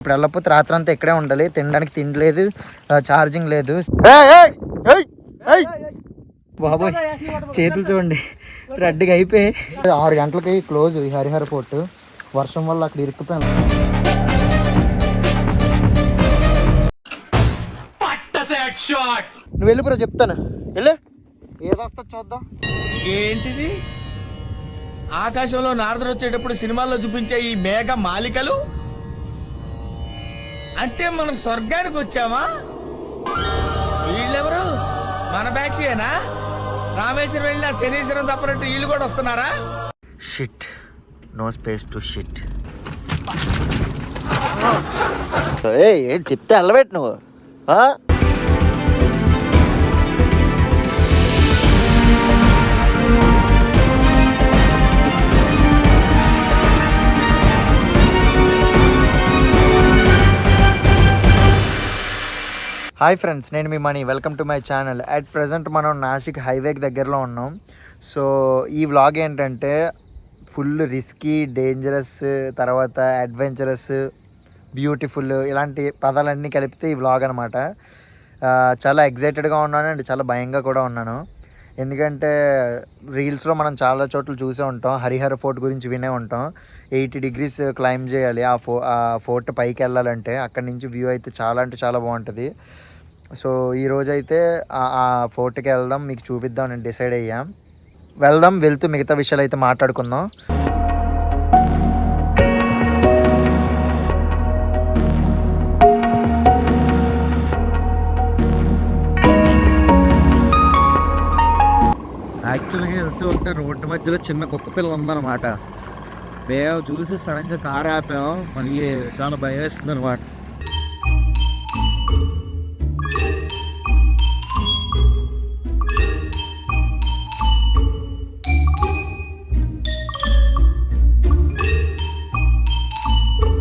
ఇప్పుడు వెళ్ళకపోతే రాత్రి అంతా ఇక్కడే ఉండాలి. తినడానికి తిండి లేదు, ఛార్జింగ్ లేదు. బాబోయ్ చేతులు చూడండి రెడ్గా అయిపోయి. 6 గంటలకి క్లోజ్ ఈ హరిహర పోర్ట్. వర్షం వల్ల అక్కడ ఇరుక్కుపోయాను. నువ్వు వెళ్ళిపోరా చెప్తాను. వెళ్ళే ఏదొస్తా చూద్దాం. ఏంటిది? ఆకాశంలో నారదుడు వచ్చేటప్పుడు సినిమాల్లో చూపించే ఈ మేఘ మాలికలు అంటే మనం స్వర్గానికి వచ్చామా? వీళ్ళెవరు? మన బ్యాచ్యేనా? రామేశ్వరం వెళ్ళిన శనీశ్వరం తప్పనట్టు వీళ్ళు కూడా వస్తున్నారా? Shit, no space to shit. ఏంటి చెప్తే వెళ్ళబెట్టు నువ్వు. హాయ్ ఫ్రెండ్స్, నేను మీ Mani. Welcome to my channel. At present మనం నాసిక్ హైవేకి దగ్గరలో ఉన్నాం. సో ఈ వ్లాగ్ ఏంటంటే ఫుల్ రిస్కీ, డేంజరస్, తర్వాత అడ్వెంచరస్, బ్యూటిఫుల్ ఇలాంటి పదాలన్నీ కలిపితే ఈ వ్లాగ్ అనమాట. చాలా ఎగ్జైటెడ్గా ఉన్నాను అండ్ చాలా భయంగా కూడా ఉన్నాను. ఎందుకంటే రీల్స్లో మనం చాలా చోట్ల చూసే ఉంటాం, హరిహర ఫోర్ట్ గురించి వినే ఉంటాం. 80 degrees క్లైంబ్ చేయాలి ఆ ఫోర్ట్ పైకి వెళ్ళాలంటే. అక్కడి నుంచి వ్యూ అయితే చాలా అంటే చాలా బాగుంటుంది. సో ఈరోజైతే ఆ ఫోర్ట్కి వెళ్దాం, మీకు చూపిద్దాం నేను డిసైడ్ అయ్యాం. వెళ్దాం, వెళ్తూ మిగతా విషయాలు అయితే మాట్లాడుకుందాం. యాక్చువల్గా వెళ్తూ ఉంటే రోడ్డు మధ్యలో చిన్న కుక్క పిల్ల ఉందన్నమాట. మేము చూసి సడన్గా కార్ ఆపాం. మళ్ళీ చాలా భయం వేస్తుంది అనమాట.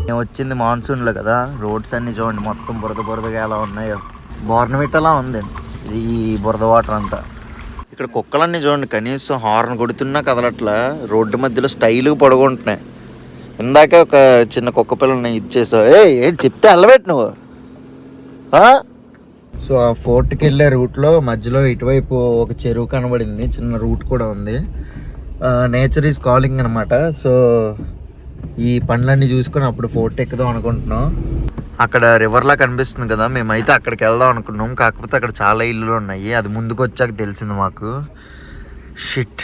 మేము వచ్చింది మాన్సూన్లో కదా, రోడ్స్ అన్నీ చూడండి మొత్తం బురదగా ఎలా ఉన్నాయో. బోర్నవిట్టలా ఉంది ఈ బురద వాటర్ అంతా. ఇక్కడ కుక్కలన్నీ చూడండి కనీసం హార్న్ కొడుతున్నా కదలట్లా, రోడ్డు మధ్యలో స్టైల్గా పడుకుంటున్నాయి. ఇందాకే ఒక చిన్న కుక్క పిల్లని ఇచ్చేసావు. ఏంటి చెప్తే వెళ్ళబెట్టు నువ్వు. సో ఆ ఫోర్ట్కి వెళ్ళే రూట్లో మధ్యలో ఇటువైపు ఒక చెరువు కనబడింది, చిన్న రూట్ కూడా ఉంది. నేచర్ ఈజ్ కాలింగ్ అనమాట. సో ఈ పండ్లన్నీ చూసుకొని అప్పుడు ఫోర్ట్ ఎక్కుదాం అనుకుంటున్నాం. అక్కడ రివర్లా కనిపిస్తుంది కదా, మేమైతే అక్కడికి వెళ్దాం అనుకున్నాం. కాకపోతే అక్కడ చాలా ఇల్లులు ఉన్నాయి, అది ముందుకు వచ్చాక తెలిసింది మాకు. Shit,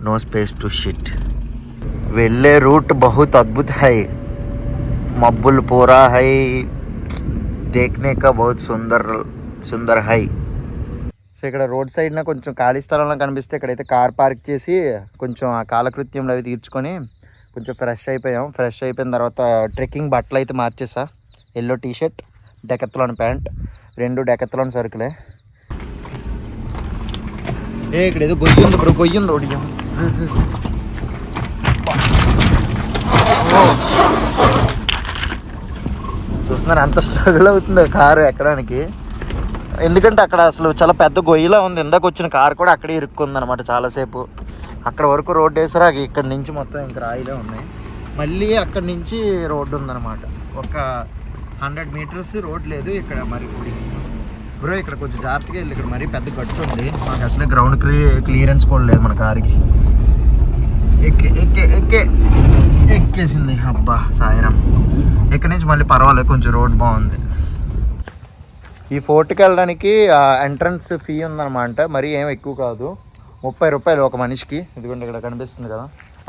no space to shit. వెళ్ళే రూట్ బహుత్ అద్భుత హై, మబ్బులు పూరా హై, దేఖ్నే కా బహుత్ సుందర్ హై. సో ఇక్కడ రోడ్ సైడ్న కొంచెం ఖాళీ స్థలంలో కనిపిస్తే ఇక్కడైతే కార్ పార్క్ చేసి కొంచెం ఆ కాలకృత్యంలో అవి తీర్చుకొని కొంచెం ఫ్రెష్ అయిపోయాం. ఫ్రెష్ అయిపోయిన తర్వాత ట్రెక్కింగ్ బట్టలు అయితే మార్చేసా. Yellow t-shirt, Decathlon pant, 2 Decathlon సరుకులే. ఇక్కడ ఏదో గొయ్యి ఉంది బ్రో, గొయ్యి ఉంది ఒకటి. చూస్తున్నారు ఎంత స్ట్రగుల్ అవుతుందో కారు ఎక్కడానికి. ఎందుకంటే అక్కడ అసలు చాలా పెద్ద గొయ్యిలా ఉంది. ఇందాక వచ్చిన కారు కూడా అక్కడే ఇరుక్కుంది అనమాట చాలాసేపు. అక్కడ వరకు రోడ్డు వేసారా, ఇక్కడి నుంచి మొత్తం ఇంకా రాయిలే ఉన్నాయి. మళ్ళీ అక్కడి నుంచి రోడ్డు ఉందన్నమాట. ఒక 100 meters రోడ్ లేదు ఇక్కడ. మరి బ్రో ఇక్కడ కొంచెం జాగ్రత్తగా వెళ్ళి, ఇక్కడ మరీ పెద్ద గట్టు ఉంది. మాకు అసలు గ్రౌండ్ క్లియరెన్స్ కూడా లేదు మన కారుకి. ఎక్కేసింది. అబ్బా సాయిరం. ఇక్కడి నుంచి మళ్ళీ పర్వాలేదు, కొంచెం రోడ్ బాగుంది. ఈ ఫోర్ట్కి వెళ్ళడానికి ఎంట్రన్స్ ఫీ ఉందన్నమాట. మరీ ఏం ఎక్కువ కాదు, 30 రూపాయలు ఒక మనిషికి. ఇదిగోండి ఇక్కడ కనిపిస్తుంది కదా.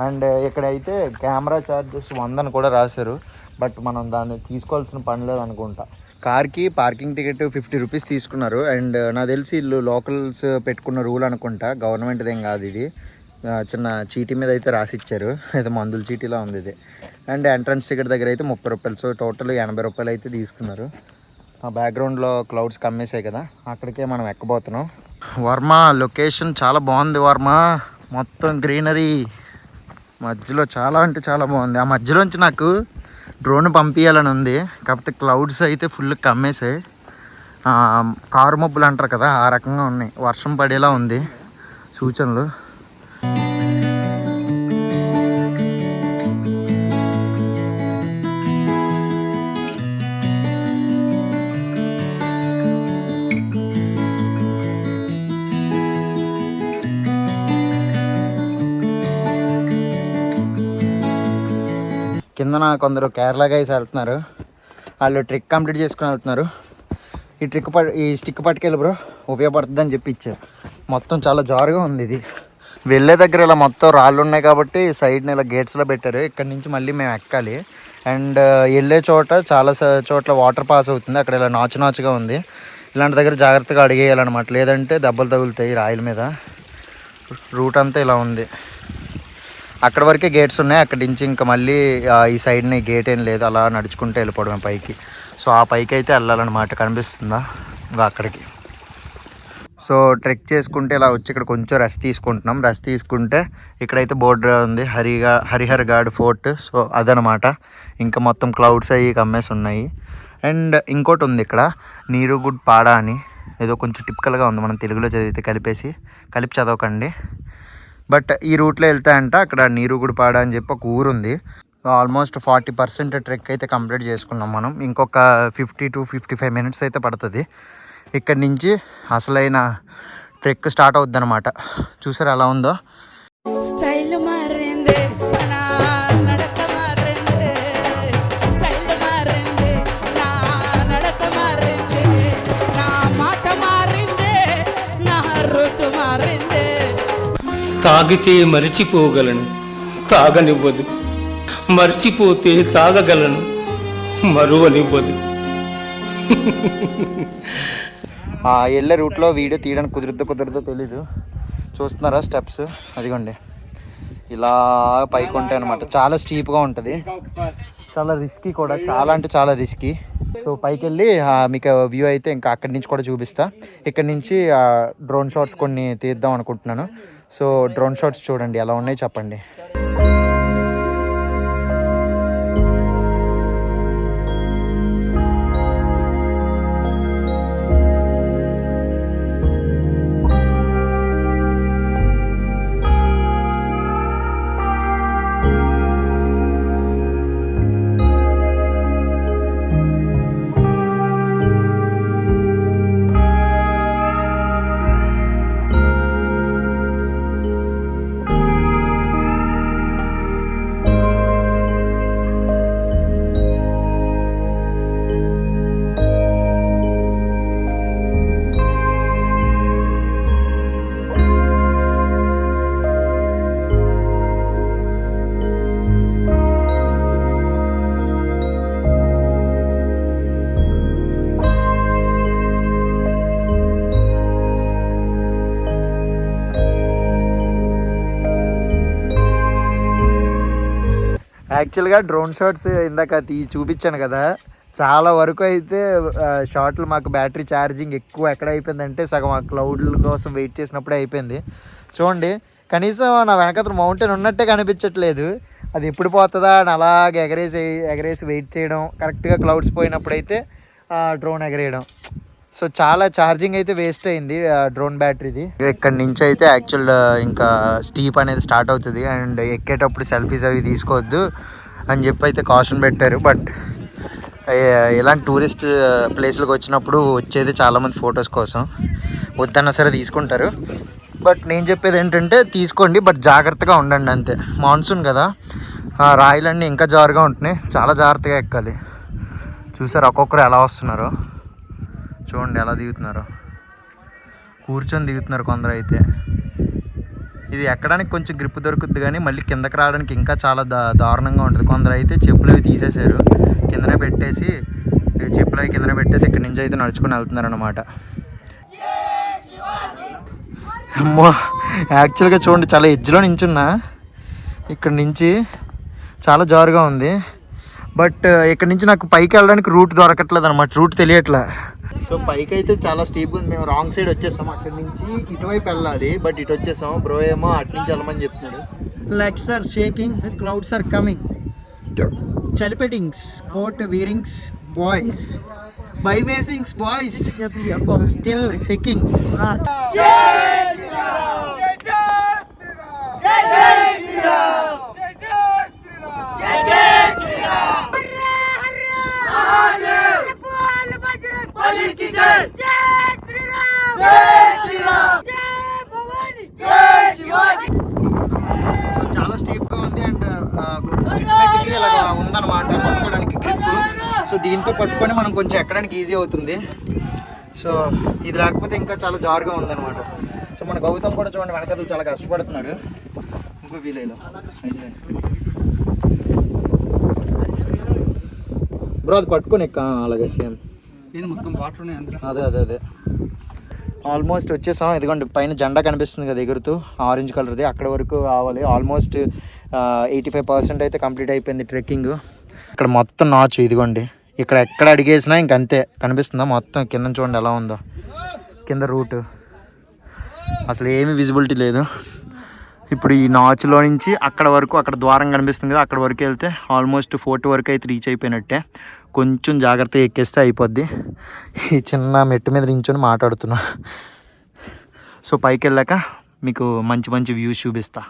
అండ్ ఇక్కడైతే కెమెరా ఛార్జెస్ 100 అని కూడా రాశారు. బట్ మనం దాన్ని తీసుకోవాల్సిన పని లేదు అనుకుంటా. కార్కి పార్కింగ్ టికెట్ 50 రూపీస్ తీసుకున్నారు. అండ్ నాకు తెలిసి వీళ్ళు లోకల్స్ పెట్టుకున్న రూల్ అనుకుంటా, గవర్నమెంట్ది ఏం కాదు ఇది. చిన్న చీటీ మీద అయితే రాసిచ్చారు, అయితే మందుల చీటీలా ఉంది ఇది. అండ్ ఎంట్రన్స్ టికెట్ దగ్గర అయితే 30 రూపాయలు. సో టోటల్ 80 రూపాయలు అయితే తీసుకున్నారు. ఆ బ్యాక్గ్రౌండ్లో క్లౌడ్స్ కమ్మేసాయి కదా, అక్కడికే మనం ఎక్కబోతున్నాం. వర్మ లొకేషన్ చాలా బాగుంది. వర్మ మొత్తం గ్రీనరీ మధ్యలో చాలా అంటే చాలా బాగుంది. ఆ మధ్యలోంచి నాకు డ్రోన్ పంపించాలని ఉంది, కాకపోతే క్లౌడ్స్ అయితే ఫుల్ కమ్మేసాయి. కారు మబ్బులు అంటారు కదా, ఆ రకంగా ఉన్నాయి. వర్షం పడేలా ఉంది సూచనలు. కిందన కొందరు కేరళ గైస్ వెళ్తున్నారు, వాళ్ళు ట్రిక్ కంప్లీట్ చేసుకుని వెళ్తున్నారు. ఈ స్టిక్ పట్టుకెళ్ళి బ్రో ఉపయోగపడుతుంది అని చెప్పి ఇచ్చారు. మొత్తం చాలా జారుగా ఉంది ఇది. వెళ్ళే దగ్గర ఇలా మొత్తం రాళ్ళు ఉన్నాయి కాబట్టి సైడ్ని ఇలా గేట్స్లో పెట్టారు. ఇక్కడ నుంచి మళ్ళీ మేము ఎక్కాలి. అండ్ వెళ్ళే చోట చాలా చోట్ల వాటర్ పాస్ అవుతుంది. అక్కడ ఇలా నాచుగా ఉంది. ఇలాంటి దగ్గర జాగ్రత్తగా అడిగేయాలన్నమాట, లేదంటే దెబ్బలు తగులుతాయి రాయిల మీద. రూట్ అంతా ఇలా ఉంది. అక్కడ వరకే గేట్స్ ఉన్నాయి. అక్కడి నుంచి ఇంకా మళ్ళీ ఈ సైడ్ని గేట్ ఏం లేదు, అలా నడుచుకుంటూ వెళ్ళిపోవడమే పైకి. సో ఆ పైకి అయితే వెళ్ళాలన్నమాట, కనిపిస్తుందా ఇంకా అక్కడికి. సో ట్రెక్ చేసుకుంటే ఇలా వచ్చి ఇక్కడ కొంచెం రెస్ట్ తీసుకుంటున్నాం. రెస్ట్ తీసుకుంటే ఇక్కడైతే బోర్డర్ ఉంది, హరిహర్ ఘాట్ ఫోర్ట్. సో అదనమాట. ఇంకా మొత్తం క్లౌడ్స్ అయ్యి కమ్మేసి ఉన్నాయి. అండ్ ఇంకోటి ఉంది ఇక్కడ, నీరుగుడ్ పాడ అని, ఏదో కొంచెం టిపికల్గా ఉంది. మనం తెలుగులో చదివితే కలిపి చదవకండి. బట్ ఈ రూట్లో వెళ్తాయంట. అక్కడ నీరుగుడ్ పాడ అని చెప్పి ఒక ఊరు ఉంది. ఆల్మోస్ట్ 40% ట్రెక్ అయితే కంప్లీట్ చేసుకున్నాం మనం. ఇంకొక 50 to 55 minutes అయితే పడుతుంది. ఇక్కడి నుంచి అసలైన ట్రెక్ స్టార్ట్ అవుద్ది అనమాట. చూసారు ఎలా ఉందో. స్టైల్ మారింది, నా నడక మారింది, స్టైల్ మారింది, నా నడక మారింది, నా మాట మారింది, నా రూటు మారింది. తాగితే మరిచిపోగలను, తాగనివ్వదు. మర్చిపోతే తాగగలను, మరువనివ్వదు. వెళ్ళే రూట్లో వీడియో తీయడానికి కుదురుద్దో తెలీదు. చూస్తున్నారా స్టెప్స్, అదిగోండి ఇలా పైకి ఉంటాయి అనమాట. చాలా స్టీప్గా ఉంటుంది, చాలా రిస్కీ కూడా, చాలా అంటే చాలా రిస్కీ. సో పైకి వెళ్ళి మీకు వ్యూ అయితే ఇంకా అక్కడి నుంచి కూడా చూపిస్తా. ఇక్కడి నుంచి డ్రోన్ షాట్స్ కొన్ని తీద్దాం అనుకుంటున్నాను. సో డ్రోన్ షాట్స్ చూడండి ఎలా ఉన్నాయి చెప్పండి. యాక్చువల్గా డ్రోన్ షాట్స్ ఇందాక చూపించాను కదా, చాలా వరకు అయితే షాట్లు మాకు బ్యాటరీ ఛార్జింగ్ ఎక్కువ ఎక్కడ అయిపోయిందంటే సగం ఆ క్లౌడ్ల కోసం వెయిట్ చేసినప్పుడే అయిపోయింది. చూడండి కనీసం నా వెనకాల మౌంటైన్ ఉన్నట్టే కనిపించట్లేదు. అది ఎప్పుడు పోతుందా అని అలాగే ఎగరేసి వెయిట్ చేయడం, కరెక్ట్గా క్లౌడ్స్ పోయినప్పుడైతే డ్రోన్ ఎగరేయడం. సో చాలా ఛార్జింగ్ అయితే వేస్ట్ అయింది డ్రోన్ బ్యాటరీది. ఇక్కడ నుంచి అయితే యాక్చువల్ ఇంకా స్టీప్ అనేది స్టార్ట్ అవుతుంది. అండ్ ఎక్కేటప్పుడు సెల్ఫీస్ అవి తీసుకోవద్దు అని చెప్పి అయితే కాషన్ పెట్టారు. బట్ ఇలాంటి టూరిస్ట్ ప్లేస్లకు వచ్చినప్పుడు వచ్చేది చాలామంది ఫొటోస్ కోసం, వద్దన్నా సరే తీసుకుంటారు. బట్ నేను చెప్పేది ఏంటంటే తీసుకోండి, బట్ జాగ్రత్తగా ఉండండి అంతే. మాన్సూన్ కదా, రాయిలన్నీ ఇంకా జారుగా ఉంటున్నాయి, చాలా జాగ్రత్తగా ఎక్కాలి. చూసారు ఒక్కొక్కరు ఎలా వస్తున్నారో, చూడండి ఎలా దిగుతున్నారో, కూర్చొని దిగుతున్నారు కొందరు అయితే. ఇది ఎక్కడానికి కొంచెం గ్రిప్ దొరుకుద్ది కానీ మళ్ళీ కిందకి రావడానికి ఇంకా చాలా దారుణంగా ఉంటుంది. కొందరు అయితే చెప్పులు అవి తీసేశారు, కిందనే పెట్టేసి ఇక్కడి నుంచి అయితే నడుచుకుని వెళ్తున్నారు అనమాట. అమ్మో యాక్చువల్గా చూడండి చాలా ఎడ్జ్లో నించున్నా, ఇక్కడ నుంచి చాలా జారుగా ఉంది. బట్ ఇక్కడ నుంచి నాకు పైకి వెళ్ళడానికి రూట్ దొరకట్లేదు అనమాట, రూట్ తెలియట్లే. సో పైకి అయితే చాలా స్టీప్ ఉంది. మేము రాంగ్ సైడ్ వచ్చేసాం, అక్కడి నుంచి ఇటువైపు వెళ్ళాలి, బట్ ఇటు వచ్చేసాం. బ్రో ఏమో అటు నుంచి వెళ్ళమని చెప్తున్నాడు. Legs are shaking, clouds are coming, చలిపెటింగ్స్, కోట్ వీరింగ్స్ బాయ్స్, బై వేసింగ్స్ బాయ్స్, స్టిల్ హిక్కింగ్స్. సో చాలా స్టీప్గా ఉంది. అండ్ ఉందన్నమాట పట్టుకోవడానికి గ్రిప్. సో దీంతో పట్టుకొని మనం కొంచెం ఎక్కడానికి ఈజీ అవుతుంది. సో ఇది లేకపోతే ఇంకా చాలా జారుగా ఉందన్నమాట. సో మన గౌతమ్ కూడా చూడండి వెనకతలు చాలా కష్టపడుతున్నాడు. ఇంకో వీలేలో బ్రో అది పట్టుకొని ఎక్క అలాగే సేమ్ మొత్తం వాటర్ ఉన్నాయి. అదే ఆల్మోస్ట్ వచ్చేసాం. ఇదిగోండి పైన జెండా కనిపిస్తుంది కదా ఎగురుతూ, ఆరెంజ్ కలర్ది. అక్కడ వరకు కావాలి. ఆల్మోస్ట్ 85% అయితే కంప్లీట్ అయిపోయింది ట్రెక్కింగ్. ఇక్కడ మొత్తం నాచు ఇదిగోండి. ఇక్కడ ఎక్కడ అడిగేసినా ఇంకంతే కనిపిస్తుందా మొత్తం. కింద చూడండి ఎలా ఉందో కింద రూట్. అసలు ఏమీ విజిబిలిటీ లేదు. ఇప్పుడు ఈ నాచులో నుంచి అక్కడ వరకు, అక్కడ ద్వారం కనిపిస్తుంది కదా, అక్కడ వరకు వెళ్తే ఆల్మోస్ట్ 40 వరకు అయితే రీచ్ అయిపోయినట్టే. కొంచెం జాగ్రత్తగా ఎక్కేస్తే అయిపోద్ది. ఈ చిన్న మెట్టు మీద నించొని మాట్లాడుతున్నా. సో పైకి వెళ్ళాక మీకు మంచి మంచి వ్యూస్ చూపిస్తా.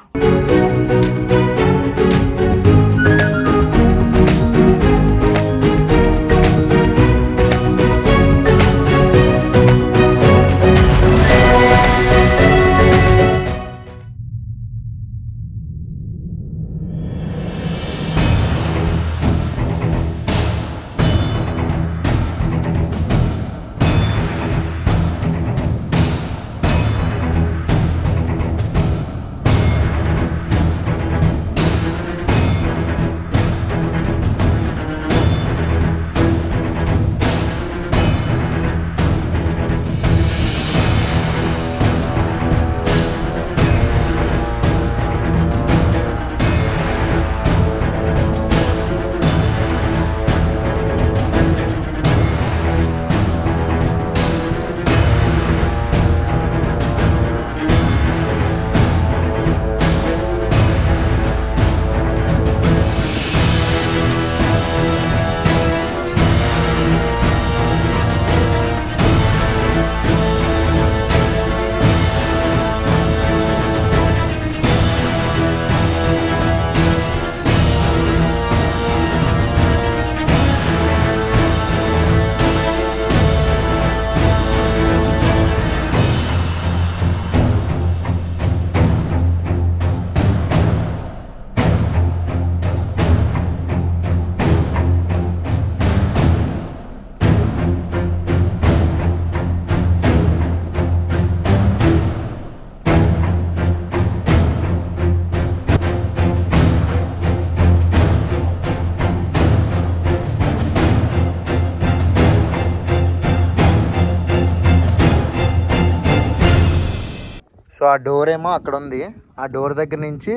సో ఆ డోర్ ఏమో అక్కడ ఉంది. ఆ డోర్ దగ్గర నుంచి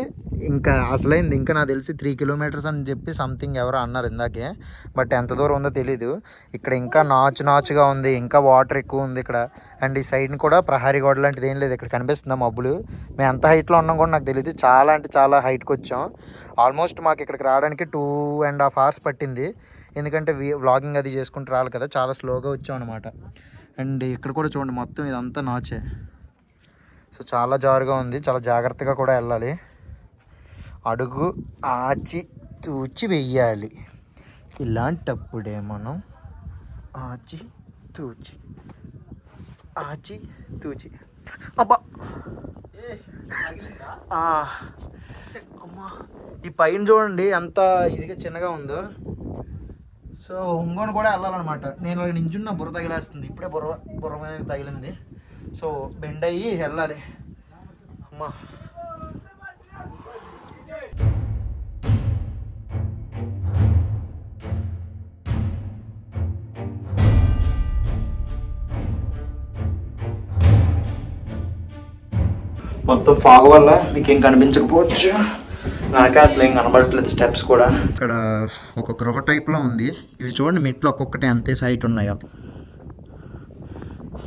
ఇంకా అసలైంది ఇంకా నాకు తెలిసి 3 కిలోమీటర్స్ అని చెప్పి సంథింగ్ ఎవరో అన్నారు ఇందాకే. బట్ ఎంత దూరం ఉందో తెలీదు. ఇక్కడ ఇంకా నాచుగా ఉంది, ఇంకా వాటర్ ఎక్కువ ఉంది ఇక్కడ. అండ్ ఈ సైడ్ని కూడా ప్రహారీ గోడ లాంటిది ఏం లేదు. ఇక్కడ కనిపిస్తుందా మబ్బులు. మేము ఎంత హైట్లో ఉన్నాం కూడా నాకు తెలియదు. చాలా అంటే చాలా హైట్కి వచ్చాం. ఆల్మోస్ట్ మాకు ఇక్కడికి రావడానికి 2.5 hours పట్టింది. ఎందుకంటే వ్లాగింగ్ అది చేసుకుంటూ రావాలి కదా, చాలా స్లోగా వచ్చాం అనమాట. అండ్ ఇక్కడ కూడా చూడండి మొత్తం ఇదంతా నాచే. సో చాలా జారుగా ఉంది, చాలా జాగ్రత్తగా కూడా వెళ్ళాలి. అడుగు ఆచి తూచి వెయ్యాలి. ఇలాంటప్పుడే మనం ఆచి తూచి అబ్బా అమ్మా ఈ పైన చూడండి ఎంత ఇదిగా చిన్నగా ఉందో. సో ఒంగోని కూడా వెళ్ళాలన్నమాట. నేను నించున్న బుర్ర తగిలేస్తుంది. ఇప్పుడే బుర్ర మీద తగిలింది. సో బెండ్ అయ్యి వెళ్ళాలి. అమ్మా మొత్తం ఫాగ్ వల్ల మీకేం కనిపించకపోవచ్చు. నాకే అసలు ఏం కనబడట్లేదు స్టెప్స్ కూడా. ఇక్కడ ఒక గృహ టైప్లో ఉంది. ఇవి చూడండి మెట్లు ఒక్కొక్కటి అంతే సైట్ ఉన్నాయో.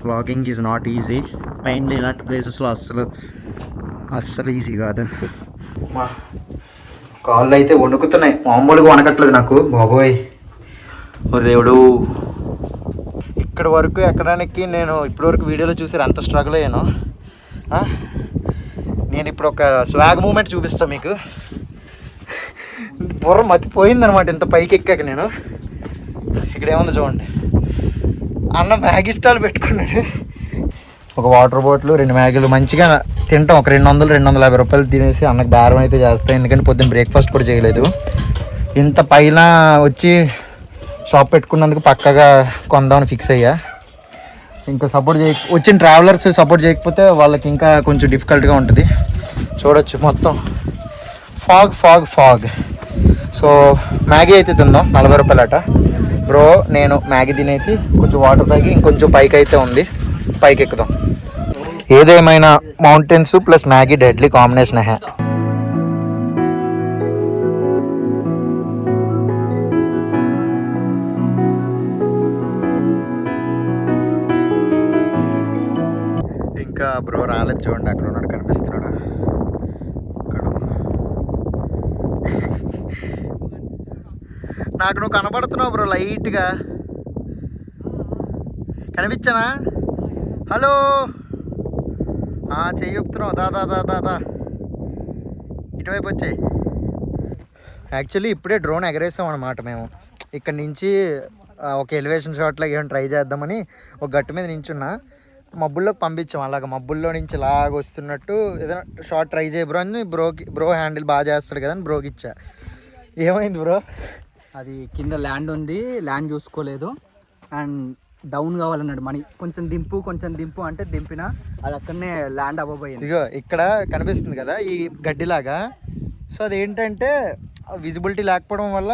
Vlogging is not easy. Mainly ఇలాంటి ప్లేసెస్లో అస్సలు ఈజీ కాదు. మా కాళ్ళు అయితే వణుకుతున్నాయి, మామూలుగా వణకట్లేదు నాకు. బాబోయ్ ఓ దేవుడు. ఇక్కడ వరకు ఎక్కడానికి నేను ఇప్పటివరకు వీడియోలో చూసారు ఎంత స్ట్రగుల్ అయ్యాను. నేను ఇప్పుడు ఒక స్వాగ్ మూమెంట్ చూపిస్తాను మీకు. బుర్ర మతిపోయిందనమాట ఇంత పైకి ఎక్కాక. నేను ఇక్కడ ఏముంది చూడండి, అన్న మ్యాగీ స్టాల్ పెట్టుకున్నాడు. ఒక వాటర్ బాటిల్, 2 మ్యాగీలు మంచిగా తింటాం. ఒక 200-250 రూపాయలు తినేసి అన్నకు బేరం అయితే చేస్తాయి. ఎందుకంటే పొద్దున్న బ్రేక్ఫాస్ట్ కూడా చేయలేదు. ఇంత పైన వచ్చి షాప్ పెట్టుకున్నందుకు పక్కగా కొందామని ఫిక్స్ అయ్యా. ఇంకా సపోర్ట్ వచ్చిన ట్రావెలర్స్ సపోర్ట్ చేయకపోతే వాళ్ళకి ఇంకా కొంచెం డిఫికల్ట్గా ఉంటుంది. చూడొచ్చు మొత్తం fog fog fog. So Maggi అయితే తిందాం, 40 రూపాయలట. బ్రో నేను మ్యాగీ తినేసి కొంచెం వాటర్ తాగి ఇంకొంచెం పైకి అయితే ఉంది, పైకి ఎక్కుదాం. ఏదేమైనా mountains plus Maggi deadly combination hey. ఇంకా బ్రో రాలేదు చూడండి, అక్కడ ఉన్నాడు, కనిపిస్తున్నాడు ఇక్కడ. నాకు నువ్వు కనబడుతున్నావు బ్రో లైట్గా, కనిపించానా? హలో చెయ్యి చెప్తున్నావు, దా ఇటువైపు వచ్చాయి. యాక్చువల్లీ ఇప్పుడే డ్రోన్ ఎగరేసాం అనమాట మేము. ఇక్కడ నుంచి ఒక ఎలివేషన్ షాట్లో ఏమైనా ట్రై చేద్దామని ఒక గట్టు మీద నించున్నా, మబ్బుల్లోకి పంపించాం. అలాగ మబ్బుల్లో నుంచి ఇలాగ వస్తున్నట్టు ఏదైనా షార్ట్ ట్రై చేయ బ్రో అని బ్రో హ్యాండిల్ బాగా చేస్తాడు కదా అని బ్రోకి ఇచ్చా. ఏమైంది బ్రో? అది కింద ల్యాండ్ ఉంది, ల్యాండ్ చూసుకోలేదు అండ్ డౌన్ కావాలన్నాడు. మనీ కొంచెం దింపు అంటే దింపిన అది అక్కడనే ల్యాండ్ అవ్వబోయింది. ఇగో ఇక్కడ కనిపిస్తుంది కదా ఈ గడ్డిలాగా. సో అదేంటంటే విజిబిలిటీ లేకపోవడం వల్ల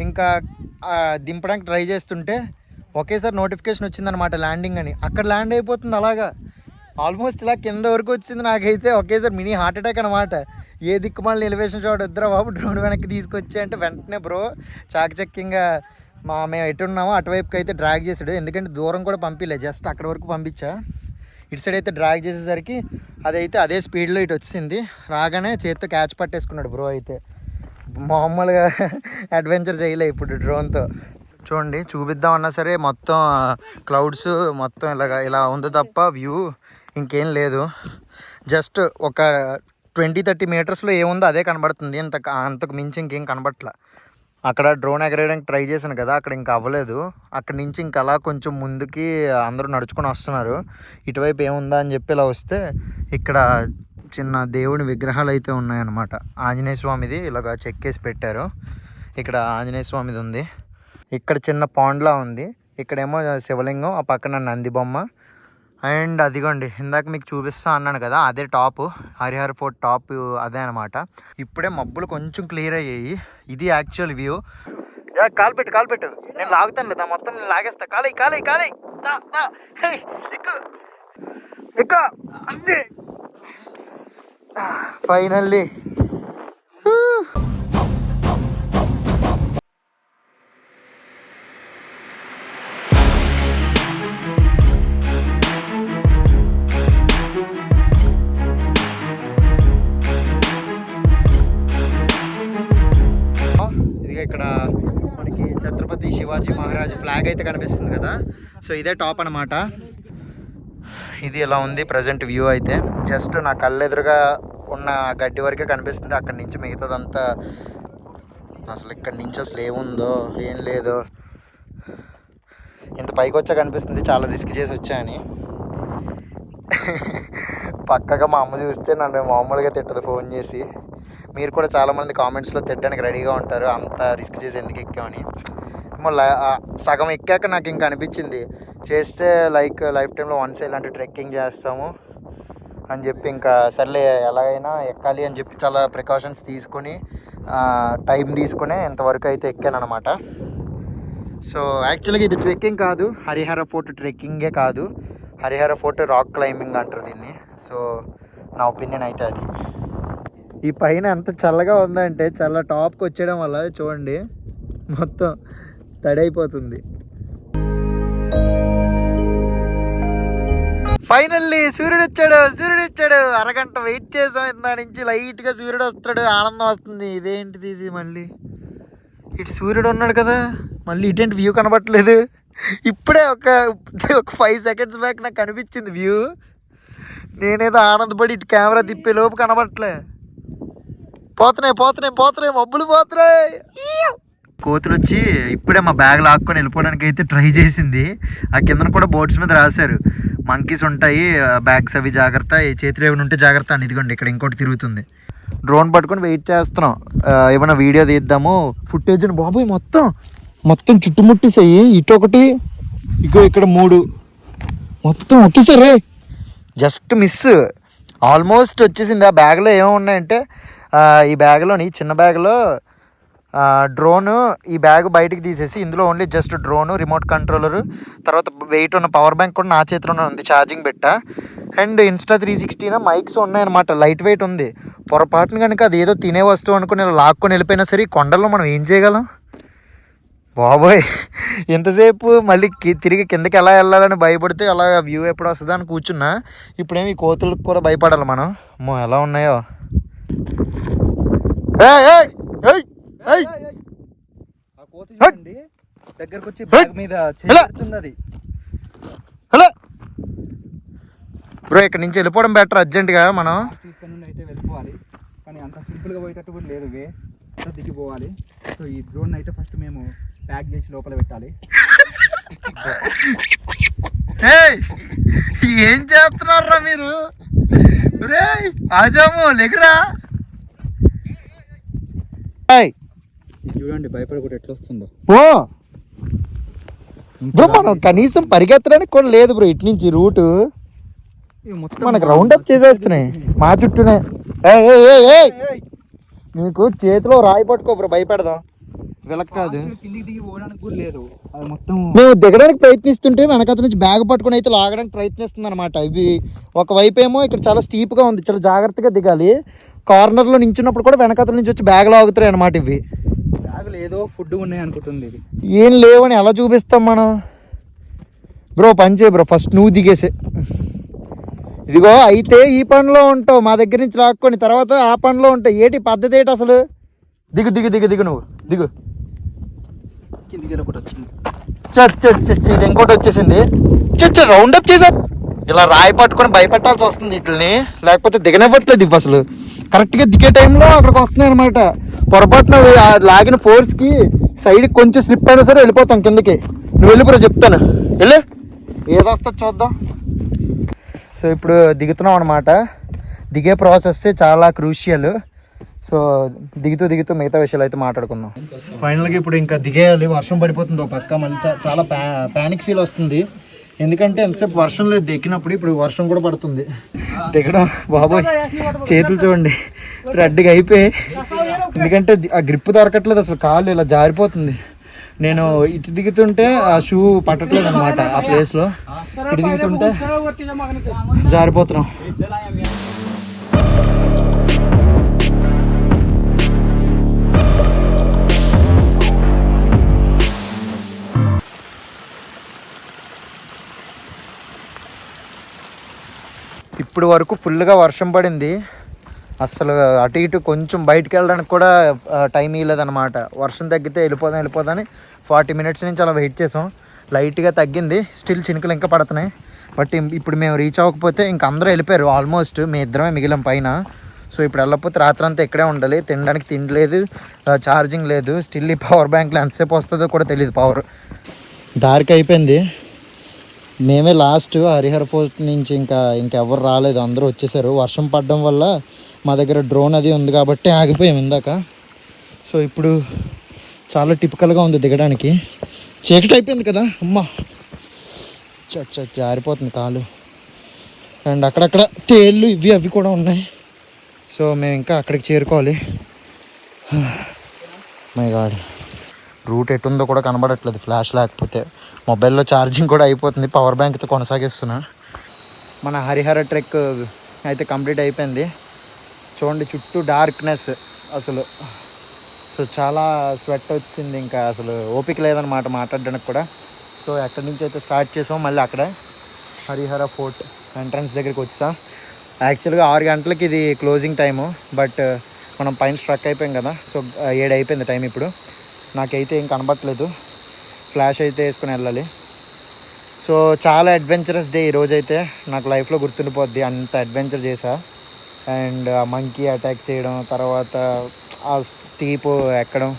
ఇంకా దింపడానికి ట్రై చేస్తుంటే ఒకేసారి నోటిఫికేషన్ వచ్చిందనమాట ల్యాండింగ్ అని. అక్కడ ల్యాండ్ అయిపోతుంది అలాగా, ఆల్మోస్ట్ ఇలా కింద వరకు వచ్చింది. నాకైతే ఒకేసారి మినీ హార్ట్ అటాక్ అనమాట. ఏ దిక్కుమాలిన ఎలివేషన్ షాట్ వద్దురా బాబు, డ్రోన్ వెనక్కి తీసుకొచ్చి అంటే వెంటనే బ్రో చాకచక్యంగా మేము ఎటు ఉన్నామో అటువైపుకి అయితే డ్రాగ్ చేసాడు. ఎందుకంటే దూరం కూడా పంపించలేదు, జస్ట్ అక్కడ వరకు పంపించా. ఇటు సైడ్ అయితే డ్రాగ్ చేసేసరికి అదైతే అదే స్పీడ్లో ఇటు వచ్చింది. రాగానే చేత్తో క్యాచ్ పట్టేసుకున్నాడు బ్రో. అయితే మామూలుగా అడ్వెంచర్ చేయలే ఇప్పుడు డ్రోన్తో. చూడండి చూపిద్దామన్నా సరే మొత్తం క్లౌడ్స్ మొత్తం ఇలా ఉంది తప్ప వ్యూ ఇంకేం లేదు. జస్ట్ ఒక 20-30 మీటర్స్లో ఏముందో అదే కనబడుతుంది, అంతకు మించి ఇంకేం కనబడట్లా. అక్కడ డ్రోన్ ఎగరేయడానికి ట్రై చేశాను కదా, అక్కడ ఇంకా అవ్వలేదు. అక్కడి నుంచి ఇంకా అలా కొంచెం ముందుకి అందరూ నడుచుకొని వస్తున్నారు. ఇటువైపు ఏముందా అని చెప్పి ఇలా వస్తే ఇక్కడ చిన్న దేవుని విగ్రహాలు అయితే ఉన్నాయన్నమాట. ఆంజనేయ స్వామిది ఇలాగ చెక్కేసి పెట్టారు. ఇక్కడ ఆంజనేయ స్వామిది ఉంది, ఇక్కడ చిన్న పాండ్లా ఉంది, ఇక్కడేమో శివలింగం, ఆ పక్కన నంది బొమ్మ. అండ్ అదిగోండి ఇందాక మీకు చూపిస్తా అన్నాను కదా, అదే టాప్, హరిహర ఫోర్ట్ టాప్ అదే అనమాట. ఇప్పుడే మబ్బులు కొంచెం క్లియర్ అయ్యాయి. ఇది యాక్చువల్ వ్యూ. కాలు పెట్టు నేను లాగుతాను లేదా మొత్తం, నేను లాగేస్తా. కాలే ఎక్కు అంతే. ఫైనల్లీ ఇక్కడ మనకి ఛత్రపతి శివాజీ మహారాజ్ ఫ్లాగ్ అయితే కనిపిస్తుంది కదా. సో ఇదే టాప్ అనమాట. ఇది ఇలా ఉంది ప్రజెంట్ వ్యూ అయితే. జస్ట్ నా కళ్ళెదురుగా ఉన్న గడ్డి వరకే కనిపిస్తుంది, అక్కడి నుంచి మిగతాదంతా అసలు ఇక్కడి నుంచి అసలు ఏముందో ఏం లేదో. ఇంత పైకి వచ్చా కనిపిస్తుంది, చాలా రిస్క్ చేసి వచ్చాయని. పక్కగా మా అమ్మ చూస్తే నన్ను మామూలుగా తిట్టదు ఫోన్ చేసి. మీరు కూడా చాలామంది కామెంట్స్లో తిట్టడానికి రెడీగా ఉంటారు, అంత రిస్క్ చేసి ఎందుకు ఎక్కామని. సగం ఎక్కాక నాకు ఇంకా అనిపించింది చేస్తే లైఫ్ టైంలో వన్స్ ఇలాంటి ట్రెక్కింగ్ చేస్తాము అని చెప్పి ఇంకా సర్లే ఎలాగైనా ఎక్కాలి అని చెప్పి చాలా ప్రికాషన్స్ తీసుకొని టైం తీసుకునే ఇంతవరకు అయితే ఎక్కాను అనమాట. సో యాక్చువల్గా ఇది ట్రెక్కింగ్ కాదు, హరిహర ఫోర్ట్ ట్రెక్కింగే కాదు, హరిహర ఫోర్ట్ రాక్ క్లైంబింగ్ అంటారు దీన్ని. సో నా ఒపీనియన్ అయితే అది. ఈ పైన ఎంత చల్లగా ఉందంటే చాలా టాప్కి వచ్చేయడం వల్ల చూడండి మొత్తం తడైపోతుంది. ఫైనల్లీ సూర్యుడు వచ్చాడు. అరగంట వెయిట్ చేసాం, ఇందా నుంచి లైట్గా సూర్యుడు వస్తాడు, ఆనందం వస్తుంది. ఇదేంటిది ఇది, మళ్ళీ ఇటు సూర్యుడు ఉన్నాడు కదా, మళ్ళీ ఇటేంటి వ్యూ కనబట్టలేదు. ఇప్పుడే ఒక 5 seconds బ్యాక్ నాకు కనిపించింది వ్యూ. నేనేదో ఆనందపడి ఇటు కెమెరా తిప్పే లోపు కనబట్టలే. పోతున్నాయి మబ్బులు పోతున్నాయి. కోతులు వచ్చి ఇప్పుడే మా బ్యాగ్ లాక్కొని వెళ్ళిపోవడానికి అయితే ట్రై చేసింది. ఆ కిందన కూడా బోర్డ్స్ మీద రాశారు మంకీస్ ఉంటాయి, బ్యాగ్స్ అవి జాగ్రత్త, చేతిలో ఏమైనా ఉంటే జాగ్రత్త అని. ఇదిగోండి ఇక్కడ ఇంకోటి తిరుగుతుంది. డ్రోన్ పట్టుకొని వెయిట్ చేస్తున్నాం, ఏమైనా వీడియో తీద్దాము ఫుటేజ్. బాబోయ్ మొత్తం చుట్టుముట్టేసాయి, ఇటు ఒకటి ఇగో ఇక్కడ 3 మొత్తం ఒకేసారి. జస్ట్ మిస్, ఆల్మోస్ట్ వచ్చేసింది. ఆ బ్యాగ్లో ఏమున్నాయంటే ఈ బ్యాగ్లోని చిన్న బ్యాగ్లో డ్రోను, ఈ బ్యాగ్ బయటికి తీసేసి ఇందులో only just drone, remote controller, తర్వాత వెయిట్ ఉన్న పవర్ బ్యాంక్ కూడా నా చేతిలోనే ఉంది, ఛార్జింగ్ పెట్టా. అండ్ ఇన్స్టా 360 మైక్స్ ఉన్నాయన్నమాట, లైట్ వెయిట్ ఉంది. పొరపాటున కనుక అది ఏదో తినే వస్తువు అనుకుని లాక్కొని వెళ్ళిపోయినా సరే ఈ కొండల్లో మనం ఏం చేయగలం బాబోయ్. ఎంతసేపు మళ్ళీ తిరిగి కిందకి ఎలా వెళ్ళాలని భయపడితే అలా వ్యూ ఎప్పుడు వస్తుందా అని కూర్చున్నా. ఇప్పుడేమి ఈ కోతులకు కూడా భయపడాలి మనం. అమ్మో ఎలా ఉన్నాయో. ఆ కోతి చూడండి దగ్గరకు వచ్చి బ్యాగ్ మీద చేస్తున్నది. హలో బ్రో, ఇక్కడ నుంచి వెళ్ళిపోవడం బెటర్ అర్జెంటుగా మనం. ఇక్కడ నుండి అయితే వెళ్ళిపోవాలి, కానీ అంత సింపుల్గా పోయేటట్టు కూడా లేదు, దిగిపోవాలి. సో ఈ డ్రోన్ అయితే ఫస్ట్ మేము ప్యాక్ చేసి లోపల పెట్టాలి. ఏం చేస్తున్నారా మీరు? ఆజాము లేకురా. చూడండి భయపడకుండా ఎట్లా వస్తుందో. ఓ బ్రో, మనం కనీసం పరిగెత్తడానికి కూడా లేదు బ్రో. ఇటు నుంచి రూటు మొత్తం మనకు రౌండ్ అప్ చేసేస్తున్నాయి మా చుట్టూనే. నీకు చేతిలో రాయి పట్టుకో బ్రో, భయపెడదాం. వీళ్ళకి కాదు, కిందికి దిగి పోవడానికి కూడా లేదు. అది మొత్తం మేము దిగడానికి ప్రయత్నిస్తుంటే వెనకత నుంచి బ్యాగ్ పట్టుకుని అయితే లాగడానికి ప్రయత్నిస్తుంది అనమాట. ఇవి ఒకవైపు ఏమో ఇక్కడ చాలా స్టీప్గా ఉంది, చాలా జాగ్రత్తగా దిగాలి. కార్నర్లో నించున్నప్పుడు కూడా వెనకత నుంచి వచ్చి బ్యాగ్ లాగుతాయి అనమాట. ఇవి బ్యాగులు ఏదో ఫుడ్ ఉన్నాయి అనుకుంటుంది, ఇది ఏం లేవని ఎలా చూపిస్తాం మనం? బ్రో పని చేయి బ్రో, ఫస్ట్ నువ్వు దిగేసే. ఇదిగో అయితే ఈ పనిలో ఉంటావు, మా దగ్గర నుంచి లాక్కొని తర్వాత ఆ పనిలో ఉంటావు. ఏటి పద్ధతి ఏంటి అసలు? దిగు దిగు దిగు దిగు, నువ్వు దిగు. కిందికి ఒకటి వచ్చింది, ఇది ఇంకోటి వచ్చేసింది. రౌండప్ చేసా. ఇలా రాయి పట్టుకొని భయపెట్టాల్సి వస్తుంది వీటిని, లేకపోతే దిగనివ్వట్లేదు ఇవి అసలు. కరెక్ట్గా దిగే టైంలో అక్కడికి వస్తున్నాయి అనమాట. పొరపాటున లాగిన ఫోర్స్కి సైడ్కి కొంచెం స్లిప్ అయినా సరే వెళ్ళిపోతాం కిందకి. నువ్వు వెళ్ళిపోరా చెప్తాను, వెళ్ళి ఏదొస్తా చూద్దాం. సో ఇప్పుడు దిగుతున్నాం అనమాట. దిగే ప్రాసెస్ చాలా క్రూషియల్. సో దిగుతూ మిగతా విషయాలు అయితే మాట్లాడుకుందాం. ఫైనల్గా ఇప్పుడు ఇంకా దిగేయాలి. వర్షం పడిపోతుంది ఒక పక్క, మళ్ళీ చాలా ప్యానిక్ ఫీల్ వస్తుంది. ఎందుకంటే ఎంతసేపు వర్షం లేదు దిగినప్పుడు, ఇప్పుడు వర్షం కూడా పడుతుంది. దిగడం బాబోయ్, చేతులు చూడండి రెడ్గా అయిపోయి. ఎందుకంటే ఆ గ్రిప్ దొరకట్లేదు అసలు, కాళ్ళు ఇలా జారిపోతుంది. నేను ఇటు దిగుతుంటే ఆ షూ పట్టట్లేదు అనమాట ఆ ప్లేస్లో. ఇటు దిగుతుంటే జారిపోతున్నాం. ఇప్పుడు వరకు ఫుల్గా వర్షం పడింది. అసలు అటు ఇటు కొంచెం బయటికి వెళ్ళడానికి కూడా టైం ఇవ్వలేదన్నమాట. వర్షం తగ్గితే వెళ్ళిపోదామని 40 మినిట్స్ నుంచి అలా వెయిట్ చేసాం. లైట్గా తగ్గింది, స్టిల్ చినుకులు ఇంకా పడుతున్నాయి. బట్ ఇప్పుడు మేము రీచ్ అవ్వకపోతే ఇంక అందరూ వెళ్ళిపోయారు ఆల్మోస్ట్. మేము ఇద్దరమే మిగిలిన పైన. సో ఇప్పుడు వెళ్ళకపోతే రాత్రి అంతా ఇక్కడే ఉండాలి. తినడానికి తిండి లేదు, ఛార్జింగ్ లేదు. స్టిల్ ఈ పవర్ బ్యాంక్లో ఎంతసేపు వస్తుందో కూడా తెలియదు పవర్. డార్క్ అయిపోయింది. మేమే లాస్ట్ హరిహర పోర్ట్ నుంచి ఇంకెవరు రాలేదు, అందరూ వచ్చేసారు. వర్షం పడడం వల్ల మా దగ్గర డ్రోన్ అది ఉంది కాబట్టి ఆగిపోయాం ఇందాక. సో ఇప్పుడు చాలా టిపికల్గా ఉంది దిగడానికి. చీకటి అయిపోయింది కదా, అమ్మ జారిపోతుంది కాలు. అండ్ అక్కడక్కడ తేళ్ళు అవి కూడా ఉన్నాయి. సో మేము ఇంకా అక్కడికి చేరుకోవాలి. మై గాడ్, రూట్ ఎటుందో కూడా కనబడట్లేదు ఫ్లాష్ లేకపోతే. మొబైల్లో ఛార్జింగ్ కూడా అయిపోతుంది, పవర్ బ్యాంక్తో కొనసాగిస్తున్నా. మన హరిహర ట్రెక్ అయితే కంప్లీట్ అయిపోయింది. చూడండి చుట్టూ డార్క్నెస్ అసలు. సో చాలా స్వెట్ వచ్చింది, ఇంకా అసలు ఓపిక లేదనమాట మాట్లాడడానికి కూడా. సో ఎక్కడి నుంచి అయితే స్టార్ట్ చేసాం, మళ్ళీ అక్కడ హరిహర ఫోర్ట్ ఎంట్రన్స్ దగ్గరికి వచ్చాం. యాక్చువల్గా 6 గంటలకి ఇది క్లోజింగ్ టైము, బట్ మనం పైన స్ట్రక్ అయిపోయాం కదా. సో 7 అయిపోయింది టైం. ఇప్పుడు నాకైతే ఏం కనబట్టలేదు, ఫ్లాష్ అయితే వేసుకుని వెళ్ళాలి. సో చాలా అడ్వెంచరస్ డే ఈరోజైతే, నాకు లైఫ్లో గుర్తుండిపోద్ది. అంత అడ్వెంచర్ చేసా. అండ్ ఆ మంకీ అటాక్ చేయడం, తర్వాత ఆ స్టీప్ ఎక్కడం,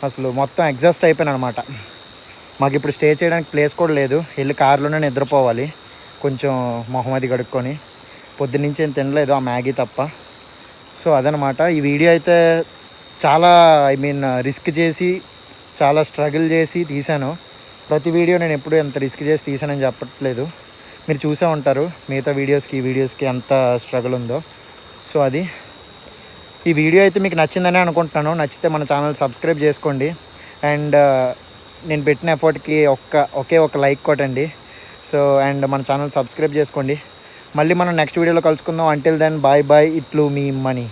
అసలు మొత్తం ఎగ్జాస్ట్ అయిపోయాను అనమాట. మాకు ఇప్పుడు స్టే చేయడానికి ప్లేస్ కూడా లేదు, వెళ్ళి కారులోనే నిద్రపోవాలి. కొంచెం మొహం అది కడుక్కొని. పొద్దున్నుంచి ఏం తినలేదు, ఆ మ్యాగీ తప్ప. సో అదనమాట ఈ వీడియో అయితే చాలా రిస్క్ చేసి చాలా స్ట్రగుల్ చేసి తీశాను. ప్రతి వీడియో నేను ఎప్పుడు ఎంత రిస్క్ చేసి తీసానని చెప్పట్లేదు, మీరు చూసే ఉంటారు మిగతా వీడియోస్కి ఈ వీడియోస్కి ఎంత స్ట్రగుల్ ఉందో. సో అది ఈ వీడియో అయితే మీకు నచ్చిందని అనుకుంటున్నాను. నచ్చితే మన ఛానల్ సబ్స్క్రైబ్ చేసుకోండి అండ్ నేను పెట్టిన ఎఫర్ట్కి ఒకే ఒక లైక్ కొట్టండి. సో అండ్ మన ఛానల్ సబ్స్క్రైబ్ చేసుకోండి. మళ్ళీ మనం నెక్స్ట్ వీడియోలో కలుసుకుందాం. అంటిల్ దెన్ బాయ్ బాయ్, ఇట్లు మీ మనీ.